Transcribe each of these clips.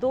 2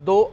2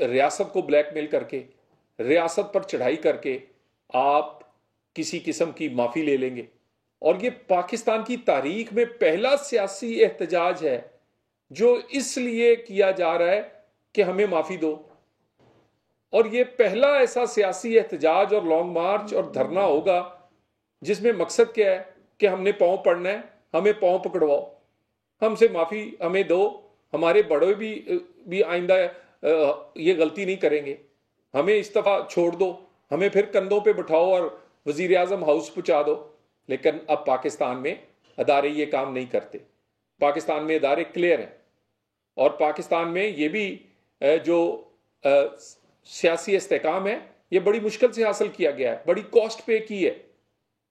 ریاست کو بلیک میل کر کے، ریاست پر چڑھائی کر کے آپ کسی قسم کی معافی لے لیں گے. اور یہ پاکستان کی تاریخ میں پہلا سیاسی احتجاج ہے جو اس لیے کیا جا رہا ہے کہ ہمیں معافی دو. اور یہ پہلا ایسا سیاسی احتجاج اور لانگ مارچ اور دھرنا ہوگا جس میں مقصد کیا ہے کہ ہم نے پاؤں پڑنا ہے، ہمیں پاؤں پکڑواؤ، ہم سے معافی ہمیں دو، ہمارے بڑے بھی آئندہ یہ غلطی نہیں کریں گے، ہمیں استعفیٰ چھوڑ دو، ہمیں پھر کندھوں پہ بٹھاؤ اور وزیر اعظم ہاؤس پہنچا دو. لیکن اب پاکستان میں ادارے یہ کام نہیں کرتے. پاکستان میں ادارے کلیئر ہیں، اور پاکستان میں یہ بھی جو سیاسی استحکام ہے یہ بڑی مشکل سے حاصل کیا گیا ہے، بڑی کاسٹ پے کی ہے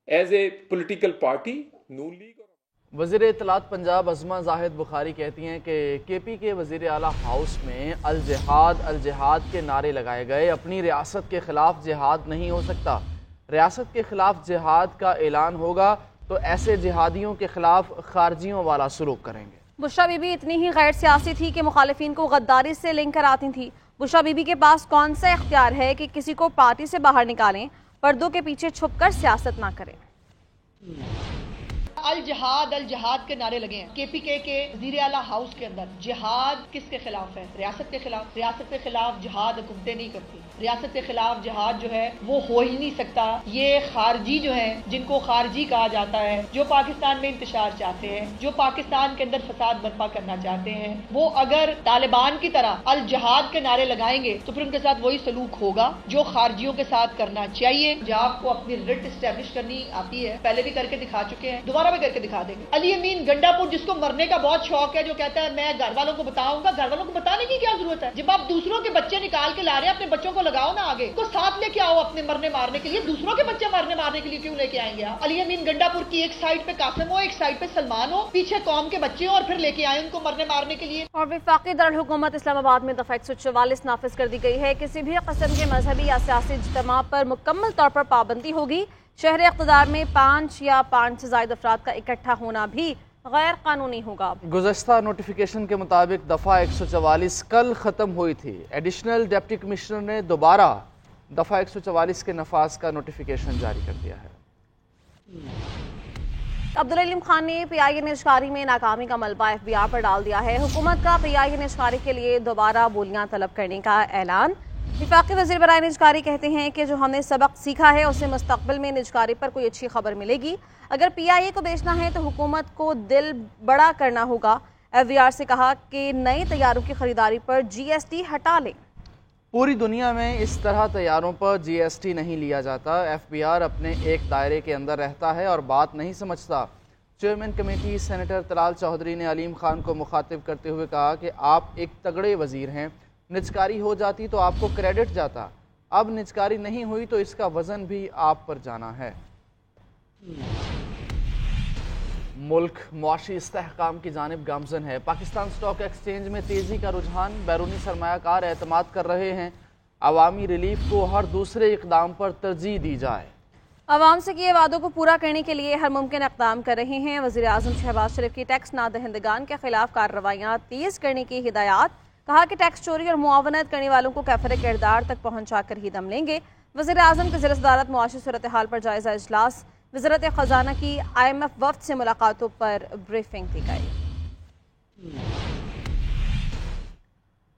as a political party Noon League. وزیر اطلاعات پنجاب عظمہ زاہد بخاری کہتی ہیں کہ کے پی کے وزیر اعلیٰ ہاؤس میں الجہاد کے نعرے لگائے گئے. اپنی ریاست کے خلاف جہاد نہیں ہو سکتا. ریاست کے خلاف جہاد کا اعلان ہوگا تو ایسے جہادیوں کے خلاف خارجیوں والا سلوک کریں گے. بشرا بی بی اتنی ہی غیر سیاسی تھی کہ مخالفین کو غداری سے لنک کراتی تھی. بشرا بی بی کے پاس کون سا اختیار ہے کہ کسی کو پارٹی سے باہر نکالیں، پردوں کے پیچھے چھپ کر سیاست نہ کریں. الجہاد کے نعرے لگے ہیں کے پی کے وزیر اعلیٰ ہاؤس کے اندر. جہاد کس کے خلاف ہے؟ ریاست کے خلاف. ریاست کے خلاف جہاد حکومتیں نہیں کرتی. ریاست کے خلاف جہاد جو ہے وہ ہو ہی نہیں سکتا. یہ خارجی جو ہیں جن کو خارجی کہا جاتا ہے، جو پاکستان میں انتشار چاہتے ہیں، جو پاکستان کے اندر فساد برپا کرنا چاہتے ہیں، وہ اگر طالبان کی طرح الجہاد کے نعرے لگائیں گے تو پھر ان کے ساتھ وہی سلوک ہوگا جو خارجیوں کے ساتھ کرنا چاہیے. جب آپ کو اپنی رٹ اسٹیبلش کرنی آتی ہے، پہلے بھی کر کے دکھا چکے ہیں، دوبارہ بھی کر کے دکھا دیں گے. علی امین گنڈا پور جس کو مرنے کا بہت شوق ہے، جو کہتا ہے میں گھر والوں کو بتاؤں گا. گھر والوں کو بتانے کی کیا ضرورت ہے؟ جب آپ دوسروں کے بچے نکال کے لا رہے ہیں، اپنے بچوں کو لگاؤ نا آگے، کو ساتھ لے کے آؤ اپنے مرنے مارنے کے لیے. دوسروں کے بچے مرنے مارنے کے لیے کیوں لے کے آئیں گے آپ؟ علی امین گنڈا پور کی ایک سائڈ پہ قاسم ہو، ایک سائڈ پہ سلمان ہو، پیچھے قوم کے بچے ہو، اور پھر لے کے آئے ان کو مرنے مارنے کے لیے. اور وفاقی دارالحکومت اسلام آباد میں دفعہ 144 نافذ کر دی گئی ہے. کسی بھی قسم کے مذہبی یا سیاسی اجتماع پر مکمل طور پر پابندی ہوگی. شہر اقتدار میں 5 یا 5 سے زائد افراد کا اکٹھا ہونا بھی غیر قانونی ہوگا. گزشتہ نوٹیفیکیشن کے مطابق دفعہ 144 کل ختم ہوئی تھی. ایڈیشنل ڈپٹی کمشنر نے دوبارہ دفعہ 144 کے نفاذ کا نوٹیفیکیشن جاری کر دیا ہے. عبدالعلیم خان نے پی آئی اے نشکاری میں ناکامی کا ملبہ ایف بی آر پر ڈال دیا ہے. حکومت کا پی آئی اے نشکاری کے لیے دوبارہ بولیاں طلب کرنے کا اعلان. وفاقی وزیر برائے نجکاری کہتے ہیں کہ جو ہم نے سبق سیکھا ہے اسے مستقبل میں نجکاری پر کوئی اچھی خبر ملے گی. اگر پی آئی اے کو بیچنا ہے تو حکومت کو دل بڑا کرنا ہوگا. ایف بی آر سے کہا کہ نئے طیاروں کی خریداری پر جی ایس ٹی ہٹا لیں. پوری دنیا میں اس طرح طیاروں پر جی ایس ٹی نہیں لیا جاتا. ایف بی آر اپنے ایک دائرے کے اندر رہتا ہے اور بات نہیں سمجھتا. Chairman committee senator Talal Chaudhry نے علیم خان کو مخاطب کرتے ہوئے کہا کہ آپ ایک تگڑے وزیر ہیں. نجکاری ہو جاتی تو آپ کو کریڈٹ جاتا، اب نجکاری نہیں ہوئی تو اس کا وزن بھی آپ پر جانا ہے. ملک معاشی استحکام کی جانب گامزن ہے. پاکستان سٹاک ایکسچینج میں تیزی کا رجحان. بیرونی سرمایہ کار اعتماد کر رہے ہیں عوامی ریلیف کو ہر دوسرے اقدام پر ترجیح دی جائے. عوام سے کیے وعدوں کو پورا کرنے کے لیے ہر ممکن اقدام کر رہے ہیں. وزیر اعظم شہباز شریف کی ٹیکس نادہندگان کے خلاف کارروائیاں تیز کرنے کی ہدایات. کہا کہ ٹیکس چوری اور معاونت کرنے والوں کو کیفر کردار تک پہنچا کر ہی دم لیں گے. وزیر اعظم کے زیر صدارت معاشی صورتحال پر جائزہ اجلاس. وزارت خزانہ کی آئی ایم ایف وفد سے ملاقاتوں پر بریفنگ دی گئی.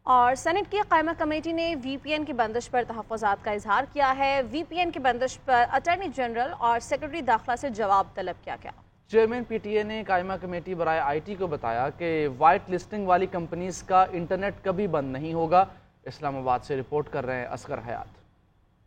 اور سینٹ کی قائمہ کمیٹی نے وی پی این کی بندش پر تحفظات کا اظہار کیا ہے. وی پی این کی بندش پر اٹارنی جنرل اور سیکرٹری داخلہ سے جواب طلب کیا گیا. چیئرمین پی ٹی اے نے قائمہ کمیٹی برائے آئی ٹی کو بتایا کہ وائٹ لسٹنگ والی کمپنیز کا انٹرنیٹ کبھی بند نہیں ہوگا. اسلام آباد سے رپورٹ کر رہے ہیں اصغر حیات.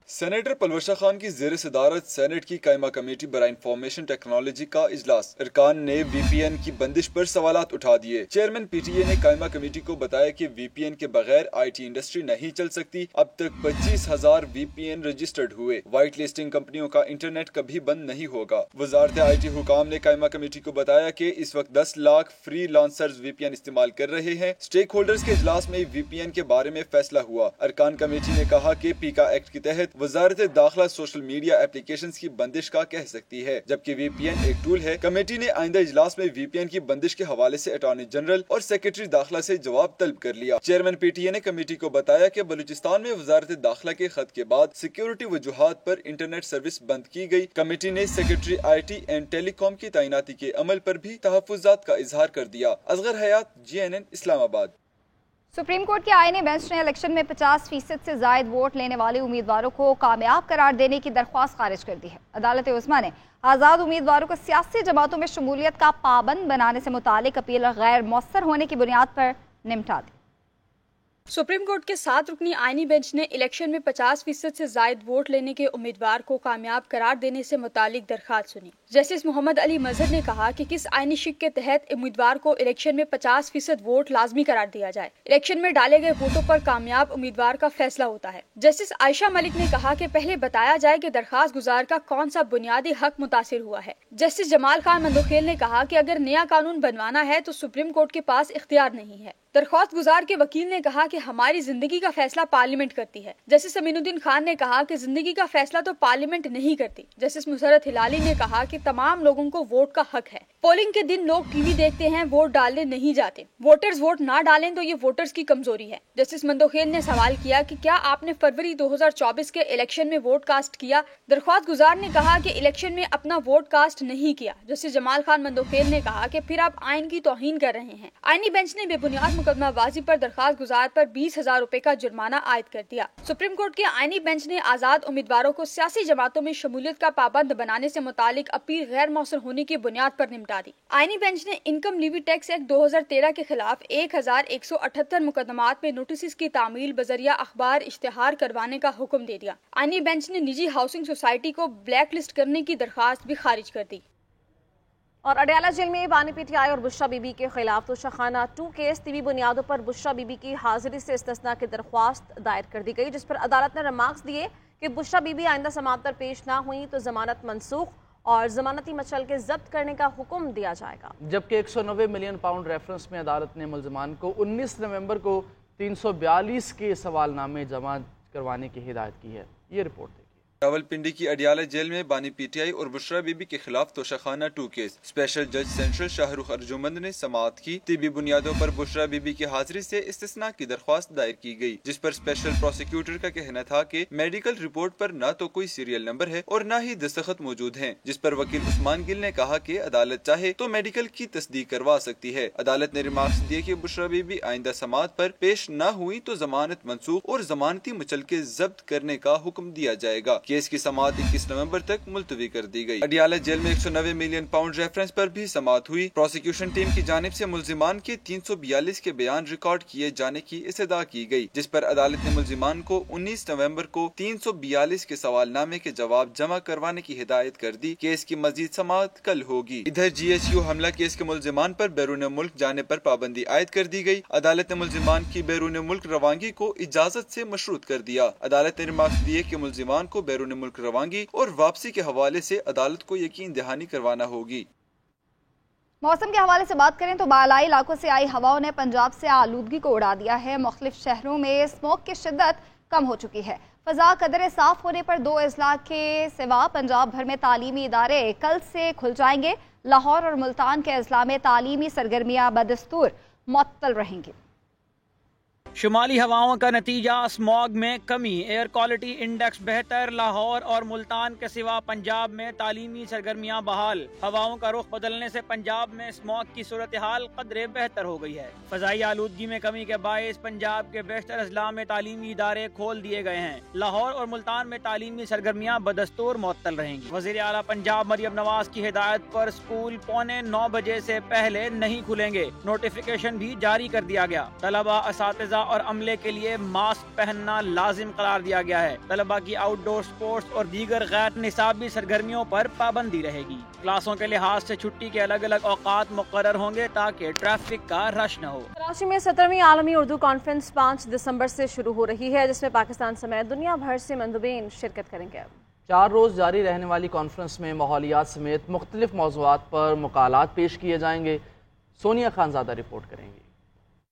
سینیٹر پلور شاہ خان کی زیر صدارت سینٹ کی قائمہ کمیٹی برائے انفارمیشن ٹیکنالوجی کا اجلاس. ارکان نے وی پی این کی بندش پر سوالات اٹھا دیے. چیئرمین پی ٹی اے نے قائمہ کمیٹی کو بتایا کہ وی پی این کے بغیر آئی ٹی انڈسٹری نہیں چل سکتی. اب تک 25,000 وی پی این رجسٹرڈ ہوئے. وائٹ لسٹنگ کمپنیوں کا انٹرنیٹ کبھی بند نہیں ہوگا. وزارت آئی ٹی حکام نے قائمہ کمیٹی کو بتایا کہ اس وقت 10 لاکھ فری لانسرز وی پی این استعمال کر رہے ہیں. اسٹیک ہولڈرز کے اجلاس میں وی پی این کے بارے میں فیصلہ ہوا. ارکان کمیٹی نے کہا کہ پیکا ایکٹ کے تحت وزارت داخلہ سوشل میڈیا اپلیکیشنز کی بندش کا کہہ سکتی ہے، جبکہ وی پی این ایک ٹول ہے۔ کمیٹی نے آئندہ اجلاس میں وی پی این کی بندش کے حوالے سے اٹارنی جنرل اور سیکرٹری داخلہ سے جواب طلب کر لیا۔ چیئرمین پی ٹی اے نے کمیٹی کو بتایا کہ بلوچستان میں وزارت داخلہ کے خط کے بعد سیکیورٹی وجوہات پر انٹرنیٹ سروس بند کی گئی۔ کمیٹی نے سیکرٹری آئی ٹی اینڈ ٹیلی کام کی تعیناتی کے عمل پر بھی تحفظات کا اظہار کر دیا۔ اصغر حیات، GNN، اسلام آباد۔ سپریم کورٹ کے آئینی بینچ نے الیکشن میں 50% سے زائد ووٹ لینے والے امیدواروں کو کامیاب قرار دینے کی درخواست خارج کر دی ہے۔ عدالت عظمیٰ نے آزاد امیدواروں کو سیاسی جماعتوں میں شمولیت کا پابند بنانے سے متعلق اپیل غیر مؤثر ہونے کی بنیاد پر نمٹا دی۔ سپریم کورٹ کے 7 رکنی آئینی بینچ نے الیکشن میں 50% سے زائد ووٹ لینے کے امیدوار کو کامیاب قرار دینے سے متعلق درخواست سنی۔ جسٹس محمد علی مظہر نے کہا کہ کس آئینی شق کے تحت امیدوار کو الیکشن میں 50% ووٹ لازمی قرار دیا جائے۔ الیکشن میں ڈالے گئے ووٹوں پر کامیاب امیدوار کا فیصلہ ہوتا ہے۔ جسٹس عائشہ ملک نے کہا کہ پہلے بتایا جائے کہ درخواست گزار کا کون سا بنیادی حق متاثر ہوا ہے۔ جسٹس جمال خان مندوخیل نے کہا کہ اگر نیا قانون بنوانا ہے تو سپریم کورٹ کے پاس اختیار نہیں ہے۔ درخواست گزار کے وکیل نے کہا کہ ہماری زندگی کا فیصلہ پارلیمنٹ کرتی ہے۔ جسٹس امین الدین خان نے کہا کہ زندگی کا فیصلہ تو پارلیمنٹ نہیں کرتی۔ جسٹس مسرت ہلالی نے کہا کہ تمام لوگوں کو ووٹ کا حق ہے۔ پولنگ کے دن لوگ ٹی وی دیکھتے ہیں، ووٹ ڈالنے نہیں جاتے۔ ووٹرز ووٹ نہ ڈالیں تو یہ ووٹرز کی کمزوری ہے۔ جسٹس مندوخیل نے سوال کیا کہ کیا آپ نے فروری 2024 کے الیکشن میں ووٹ کاسٹ کیا؟ درخواست گزار نے کہا کہ الیکشن میں اپنا ووٹ کاسٹ نہیں کیا۔ جسٹس جمال خان مندوخیل نے کہا کہ پھر آپ آئین کی توہین کر رہے ہیں۔ آئینی بینچ نے بے بنیاد مقدمہ بازی پر درخواست گزار پر 20,000 روپے کا جرمانہ عائد کر دیا۔ سپریم کورٹ کے آئینی بینچ نے آزاد امیدواروں کو سیاسی جماعتوں میں شمولیت کا پابند بنانے سے متعلق اپیل غیر مؤثر ہونے کی بنیاد پر نمٹا دی۔ آئینی بینچ نے انکم لیوی ٹیکس ایکٹ 2013 کے خلاف 1178 مقدمات میں نوٹسز کی تعمیل بذریعہ اخبار اشتہار کروانے کا حکم دے دیا۔ آئینی بینچ نے نجی ہاؤسنگ سوسائٹی کو بلیک لسٹ کرنے کی درخواست بھی خارج کر دی۔ اور اڈیالہ جیل میں بانی پی ٹی آئی اور بشرا بی بی کے خلاف توشخانہ 2 کیس طبی بنیادوں پر بشرا بی بی کی حاضری سے استثناء کی درخواست دائر کر دی گئی، جس پر عدالت نے ریمارکس دیے کہ بشرا بی بی آئندہ سماعت پر پیش نہ ہوئی تو ضمانت منسوخ اور ضمانتی مچل کے ضبط کرنے کا حکم دیا جائے گا۔ جبکہ 190 ملین پاؤنڈ ریفرنس میں عدالت نے ملزمان کو 19 نومبر کو 342 کے سوال نامے جمع کروانے کی ہدایت کی ہے۔ یہ رپورٹ راولپنڈی کی اڈیالہ جیل میں بانی پی ٹی آئی اور بشرا بی بی کے خلاف توشخانہ 2 کیس۔ اسپیشل جج سینٹرل شاہ رخ ارجمند نے سماعت کی۔ طبی بنیادوں پر بشرا بی بی کی حاضری سے استثناء کی درخواست دائر کی گئی، جس پر اسپیشل پروسیکیوٹر کا کہنا تھا کہ میڈیکل رپورٹ پر نہ تو کوئی سیریل نمبر ہے اور نہ ہی دستخط موجود ہیں، جس پر وکیل عثمان گل نے کہا کہ عدالت چاہے تو میڈیکل کی تصدیق کروا سکتی ہے۔ عدالت نے ریمارکس دیے کہ بشرا بی بی آئندہ سماعت پر پیش نہ ہوئی تو ضمانت منسوخ اور ضمانتی مچل کے ضبط کرنے کا حکم دیا جائے گا۔ کیس کی سماعت 21 نومبر تک ملتوی کر دی گئی۔ اڈیالہ جیل میں 190 ملین پاؤنڈ ریفرنس پر بھی سماعت ہوئی۔ پروسیکیوشن ٹیم کی جانب سے ملزمان کے 342 کے بیان ریکارڈ کیے جانے کی استدعا کی گئی، جس پر عدالت نے ملزمان کو 19 نومبر کو 342 کے سوال نامے کے جواب جمع کروانے کی ہدایت کر دی۔ کیس کی مزید سماعت کل ہوگی۔ ادھر GHU حملہ کیس کے ملزمان پر بیرون ملک جانے پر پابندی عائد کر دی گئی۔ عدالت نے ملزمان کی بیرون ملک روانگی کو اجازت سے مشروط کر دیا۔ عدالت نے ریمارکس دیے کہ ملزمان کو بیرون ملک روانگی اور واپسی کے حوالے سے عدالت کو یقین دہانی کروانا ہوگی۔ موسم کے حوالے سے بات کریں تو بالائی علاقوں سے آئی ہواؤں نے پنجاب سے آلودگی کو اڑا دیا ہے۔ مختلف شہروں میں اسموگ کی شدت کم ہو چکی ہے۔ فضا قدرے صاف ہونے پر 2 اضلاع کے سوا پنجاب بھر میں تعلیمی ادارے کل سے کھل جائیں گے۔ لاہور اور ملتان کے اضلاع میں تعلیمی سرگرمیاں بدستور معطل رہیں گی۔ شمالی ہواؤں کا نتیجہ اسموگ میں کمی، ایئر کوالٹی انڈیکس بہتر۔ لاہور اور ملتان کے سوا پنجاب میں تعلیمی سرگرمیاں بحال۔ ہواؤں کا رخ بدلنے سے پنجاب میں اسموگ کی صورتحال قدرے بہتر ہو گئی ہے۔ فضائی آلودگی میں کمی کے باعث پنجاب کے بیشتر اضلاع میں تعلیمی ادارے کھول دیے گئے ہیں۔ لاہور اور ملتان میں تعلیمی سرگرمیاں بدستور معطل رہیں گی۔ وزیر اعلیٰ پنجاب مریم نواز کی ہدایت پر اسکول 8:45 بجے سے پہلے نہیں کھلیں گے۔ نوٹیفیکیشن بھی جاری کر دیا گیا۔ طلبہ، اساتذہ اور عملے کے لیے ماسک پہننا لازم قرار دیا گیا ہے۔ طلبہ کی آؤٹ ڈور سپورٹس اور دیگر غیر نصابی سرگرمیوں پر پابندی رہے گی۔ کلاسوں کے لحاظ سے چھٹی کے الگ الگ اوقات مقرر ہوں گے تاکہ ٹریفک کا رش نہ ہو۔ کراچی میں 17ویں عالمی اردو کانفرنس 5 دسمبر سے شروع ہو رہی ہے، جس میں پاکستان سمیت دنیا بھر سے مندوبین شرکت کریں گے۔ 4 روز جاری رہنے والی کانفرنس میں ماحولیات سمیت مختلف موضوعات پر مقالات پیش کیے جائیں گے۔ سونیا خانزادہ رپورٹ کریں گی۔